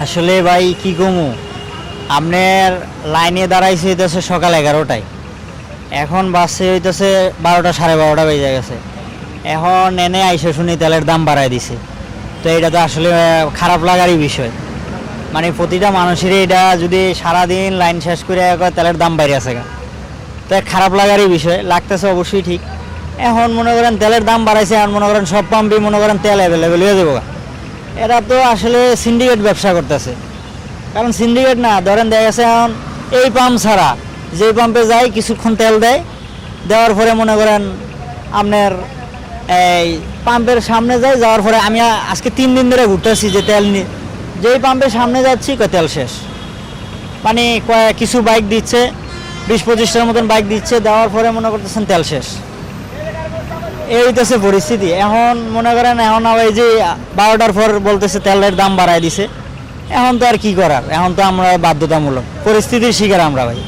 আসলে ভাই কি কমু, আপনার লাইনে দাঁড়াইছে হইতেছে সকাল 11টায়, এখন বাসে হইতেছে 12টা 12:30 বেজে গেছে। এখন এনে আইসে শুনি তেলের দাম বাড়ায় দিছে। তো এটা তো আসলে খারাপ লাগারই বিষয়। মানে প্রতিটা মানুষেরই এটা যদি সারাদিন লাইন শেষ করে তেলের দাম বাইরে আছে গা, তো খারাপ লাগারই বিষয় লাগতেছে অবশ্যই ঠিক। এখন মনে করেন তেলের দাম বাড়াইছে, এখন মনে করেন সব পাম্পে মনে করেন তেল অ্যাভেলেবেল হয়ে যাবো গা। এরা তো আসলে সিন্ডিকেট ব্যবসা করতেছে। কারণ সিন্ডিকেট না, ধরেন দেখা গেছে এখন এই পাম্প ছাড়া যেই পাম্পে যাই কিছুক্ষণ তেল দেয়, দেওয়ার পরে মনে করেন আপনার এই পাম্পের সামনে যাই, যাওয়ার পরে আমি আজকে 3 দিন ধরে ঘুরতেছি যে তেল যেই পাম্পের সামনে যাচ্ছি তেল শেষ। মানে কিছু বাইক দিচ্ছে, 20-25টার মতন বাইক দিচ্ছে, দেওয়ার পরে মনে করতেছেন তেল শেষ। এই হইতেছে পরিস্থিতি। এখন মনে করেন এখন আবার এই যে 12টার পর বলতেছে তেলের দাম বাড়ায় দিছে, এখন তো আর কি করার, এখন তো আমরা বাধ্যতামূলক পরিস্থিতির শিকার আমরা ভাই।